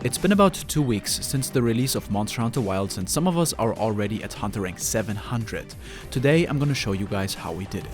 It's been about 2 weeks since the release of Monster Hunter Wilds and some of us are already at Hunter rank 700. Today I'm gonna show you guys how we did it.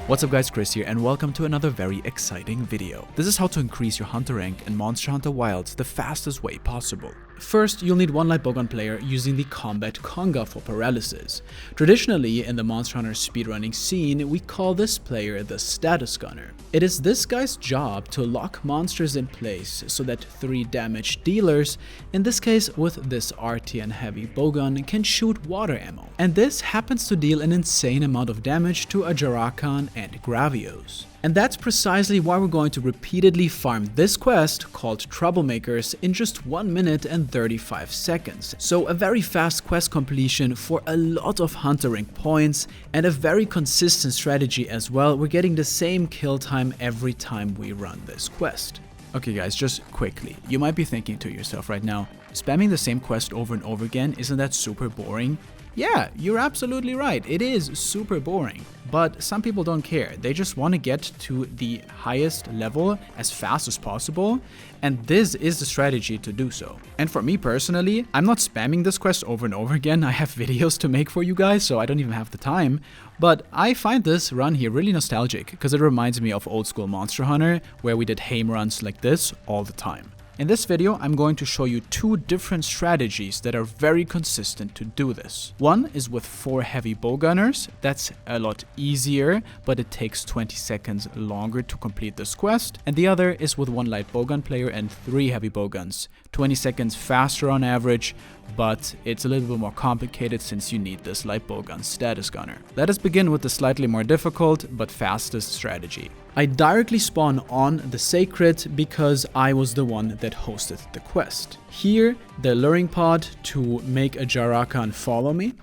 What's up guys, Chris here and welcome to another very exciting video. This is how to increase your Hunter rank in Monster Hunter Wilds the fastest way possible. First, you'll need one light bowgun player using the combat conga for paralysis. Traditionally, in the Monster Hunter speedrunning scene, we call this player the status gunner. It is this guy's job to lock monsters in place so that 3 damage dealers, in this case with this Artian heavy bowgun, can shoot water ammo. And this happens to deal an insane amount of damage to a Jarakan and Gravios. And that's precisely why we're going to repeatedly farm this quest, called Troublemakers, in just 1 minute and 35 seconds. So a very fast quest completion for a lot of Hunter rank points and a very consistent strategy as well. We're getting the same kill time every time we run this quest. Okay guys, just quickly, you might be thinking to yourself right now, spamming the same quest over and over again, isn't that super boring? Yeah, you're absolutely right, it is super boring. But some people don't care, they just want to get to the highest level as fast as possible, and this is the strategy to do so. And for me personally, I'm not spamming this quest over and over again, I have videos to make for you guys, so I don't even have the time. But I find this run here really nostalgic, because it reminds me of old school Monster Hunter, where we did haim runs like this all the time. In this video, I'm going to show you 2 different strategies that are very consistent to do this. One is with 4 heavy bowgunners. That's a lot easier, but it takes 20 seconds longer to complete this quest. And the other is with 1 light bowgun player and 3 heavy bowguns. 20 seconds faster on average, but it's a little bit more complicated since you need this light bowgun status gunner. Let us begin with the slightly more difficult but fastest strategy. I directly spawn on the Sacred because I was the one that hosted the quest. Here, the luring pod to make a Jarakan follow me.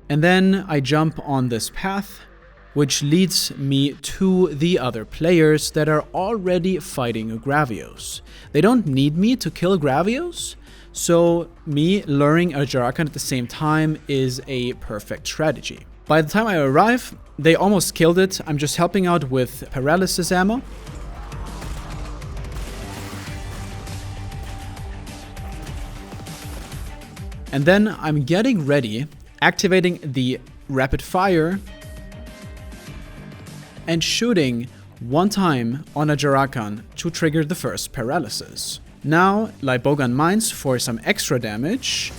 And then I jump on this path, which leads me to the other players that are already fighting Gravios. They don't need me to kill Gravios, so me luring a Jarakan at the same time is a perfect strategy. By the time I arrive, they almost killed it. I'm just helping out with paralysis ammo. And then I'm getting ready, activating the rapid fire and shooting 1 time on a Jarakan to trigger the first paralysis. Now, light bowgun mines for some extra damage.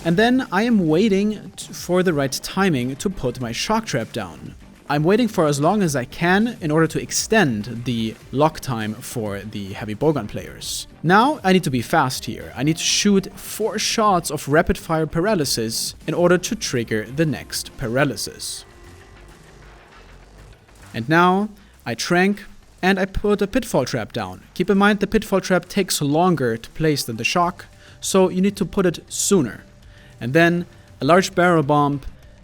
And then I am waiting for the right timing to put my shock trap down. I'm waiting for as long as I can in order to extend the lock time for the heavy bowgun players. Now I need to be fast here. I need to shoot 4 shots of rapid fire paralysis in order to trigger the next paralysis. And now I trank and I put a pitfall trap down. Keep in mind the pitfall trap takes longer to place than the shock, so you need to put it sooner. And then a large barrel bomb,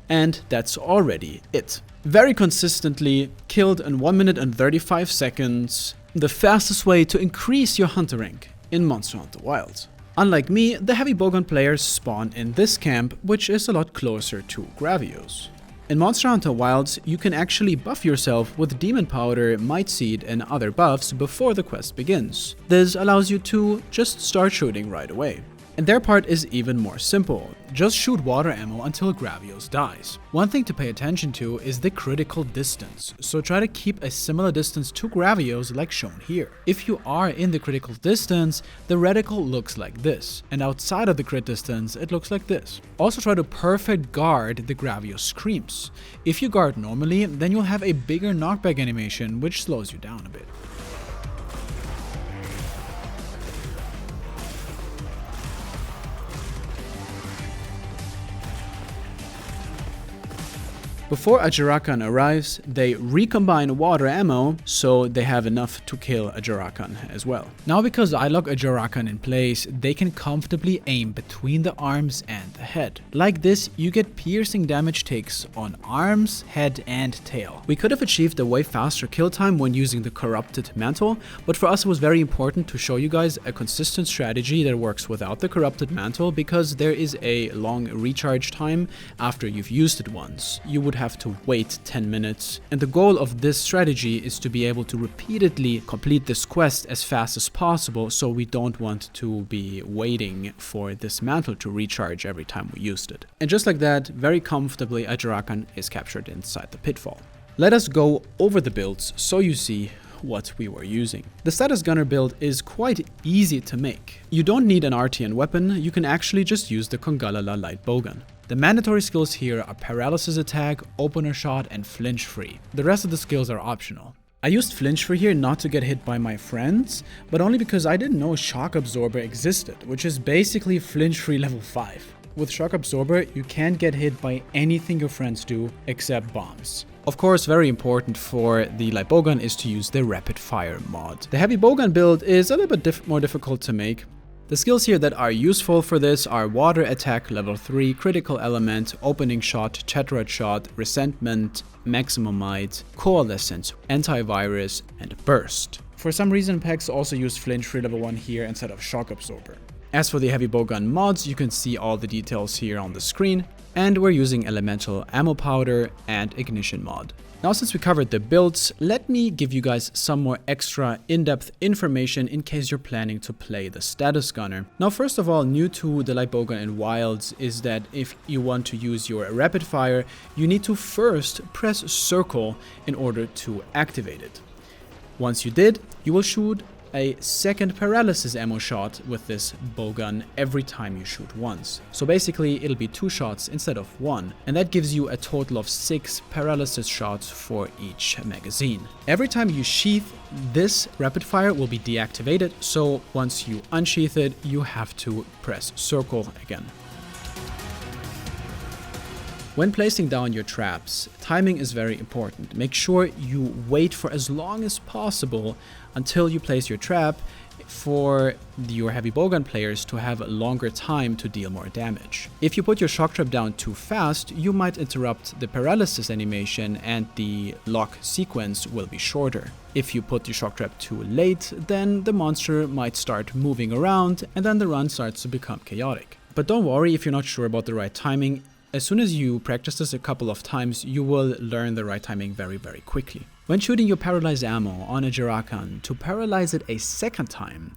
and that's already it. Very consistently killed in 1 minute and 35 seconds, the fastest way to increase your Hunter rank in Monster Hunter Wilds. Unlike me, the heavy bowgun players spawn in this camp, which is a lot closer to Gravios. In Monster Hunter Wilds, you can actually buff yourself with Demon Powder, Might Seed and other buffs before the quest begins. This allows you to just start shooting right away. And their part is even more simple. Just shoot water ammo until Gravios dies. One thing to pay attention to is the critical distance, so try to keep a similar distance to Gravios like shown here. If you are in the critical distance, the reticle looks like this, and outside of the crit distance, it looks like this. Also try to perfect guard the Gravios screams. If you guard normally, then you'll have a bigger knockback animation, which slows you down a bit. Before a Jarakan arrives, they recombine water ammo, so they have enough to kill a Jarakan as well. Now because I lock a Jarakan in place, they can comfortably aim between the arms and the head. Like this, you get piercing damage takes on arms, head and tail. We could have achieved a way faster kill time when using the Corrupted Mantle, but for us it was very important to show you guys a consistent strategy that works without the Corrupted Mantle, because there is a long recharge time after you've used it once. You would have to wait 10 minutes. And the goal of this strategy is to be able to repeatedly complete this quest as fast as possible, so we don't want to be waiting for this mantle to recharge every time we used it. And just like that, very comfortably, a Jirakan is captured inside the pitfall. Let us go over the builds so you see what we were using. The status gunner build is quite easy to make. You don't need an Artian weapon, you can actually just use the Congalala light bowgun. The mandatory skills here are paralysis attack, opener shot, and flinch free. The rest of the skills are optional. I used flinch free here not to get hit by my friends, but only because I didn't know shock absorber existed, which is basically flinch free level 5. With shock absorber, you can't get hit by anything your friends do except bombs. Of course, very important for the light bowgun is to use the rapid fire mod. The heavy bowgun build is a little bit more difficult to make. The skills here that are useful for this are water attack level 3, critical element, opening shot, tetrad shot, resentment, maximum might, coalescence, antivirus, and burst. For some reason, packs also use flinch free level 1 here instead of shock absorber. As for the heavy bowgun mods, you can see all the details here on the screen, and we're using elemental ammo powder and ignition mod. Now, since we covered the builds, let me give you guys some more extra in-depth information in case you're planning to play the status gunner. Now, first of all, new to the light bowgun in Wilds is that if you want to use your rapid fire, you need to first press circle in order to activate it. Once you did, you will shoot a second paralysis ammo shot with this bowgun every time you shoot once. So basically it'll be 2 shots instead of 1, and that gives you a total of 6 paralysis shots for each magazine. Every time you sheath, this rapid fire will be deactivated, so once you unsheath it, you have to press circle again. When placing down your traps, timing is very important. Make sure you wait for as long as possible until you place your trap for your heavy bowgun players to have a longer time to deal more damage. If you put your shock trap down too fast, you might interrupt the paralysis animation and the lock sequence will be shorter. If you put your shock trap too late, then the monster might start moving around and then the run starts to become chaotic. But don't worry if you're not sure about the right timing. As soon as you practice this a couple of times, you will learn the right timing very, very quickly. When shooting your paralyzed ammo on a Jirakan, to paralyze it a second time,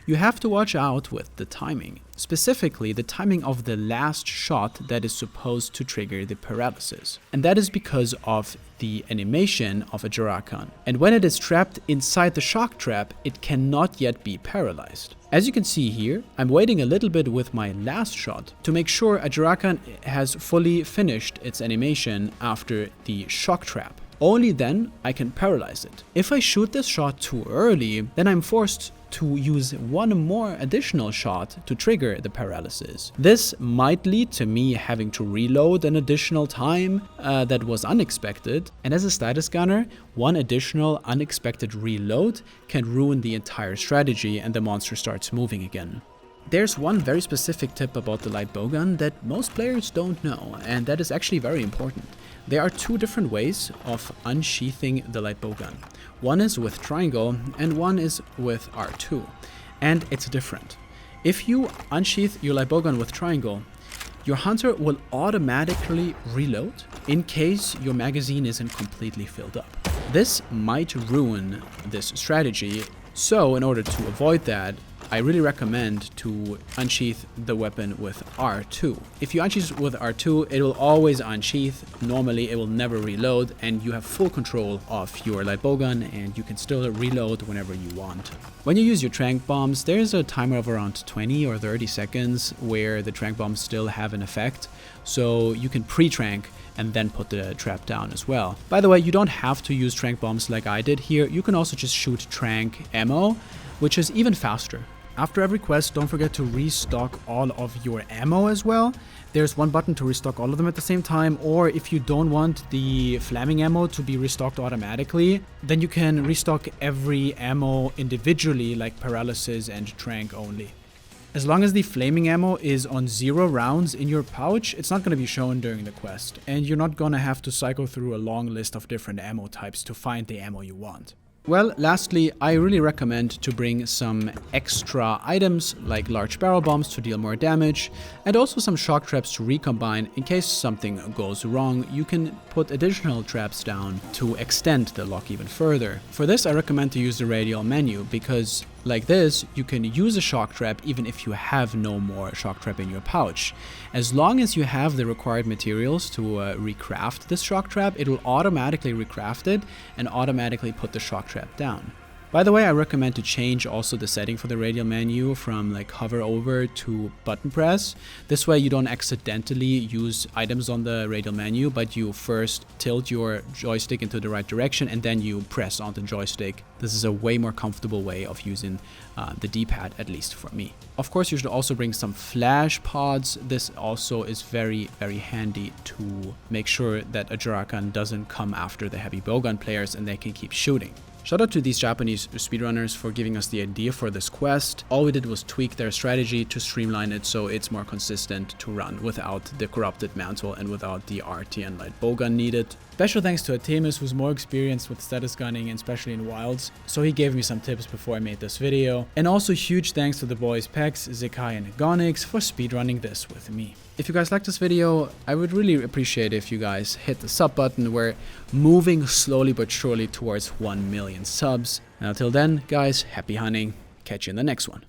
you have to watch out with the timing. Specifically, the timing of the last shot that is supposed to trigger the paralysis. And that is because of the animation of a Jirakan. And when it is trapped inside the shock trap, it cannot yet be paralyzed. As you can see here, I'm waiting a little bit with my last shot to make sure a Jirakan has fully finished its animation after the shock trap. Only then I can paralyze it. If I shoot this shot too early, then I'm forced to use one more additional shot to trigger the paralysis. This might lead to me having to reload an additional time that was unexpected. And as a status gunner, one additional unexpected reload can ruin the entire strategy and the monster starts moving again. There's one very specific tip about the light bowgun that most players don't know, and that is actually very important. There are 2 different ways of unsheathing the light bowgun. One is with triangle and one is with R2, and it's different. If you unsheath your light bowgun with triangle, your hunter will automatically reload in case your magazine isn't completely filled up. This might ruin this strategy, so in order to avoid that, I really recommend to unsheath the weapon with R2. If you unsheath with R2, it will always unsheath. Normally, it will never reload, and you have full control of your light bowgun, and you can still reload whenever you want. When you use your tranq bombs, there's a timer of around 20 or 30 seconds where the tranq bombs still have an effect, so you can pre-tranq and then put the trap down as well. By the way, you don't have to use tranq bombs like I did here. You can also just shoot tranq ammo, which is even faster. After every quest, don't forget to restock all of your ammo as well. There's one button to restock all of them at the same time, or if you don't want the flaming ammo to be restocked automatically, then you can restock every ammo individually, like paralysis and tranq only. As long as the flaming ammo is on 0 rounds in your pouch, it's not going to be shown during the quest, and you're not going to have to cycle through a long list of different ammo types to find the ammo you want. Well, lastly, I really recommend to bring some extra items like large barrel bombs to deal more damage, and also some shock traps to recombine in case something goes wrong. You can put additional traps down to extend the lock even further. For this, I recommend to use the radial menu, because like this, you can use a shock trap even if you have no more shock trap in your pouch. As long as you have the required materials to recraft this shock trap, it will automatically recraft it and automatically put the shock trap down. By the way, I recommend to change also the setting for the radial menu from like hover over to button press. This way you don't accidentally use items on the radial menu, but you first tilt your joystick into the right direction and then you press on the joystick. This is a way more comfortable way of using the D-pad, at least for me. Of course, you should also bring some flash pods. This also is very, very handy to make sure that a Jarakan doesn't come after the heavy bowgun players and they can keep shooting. Shout out to these Japanese speedrunners for giving us the idea for this quest. All we did was tweak their strategy to streamline it so it's more consistent to run without the Corrupted Mantle and without the Artian light bowgun needed. Special thanks to Artemis, who's more experienced with status gunning and especially in wilds, so he gave me some tips before I made this video. And also huge thanks to the boys Pex, Zecay and Agonix for speedrunning this with me. If you guys like this video, I would really appreciate if you guys hit the sub button. We're moving slowly but surely towards 1 million subs. And until then, guys, happy hunting. Catch you in the next one.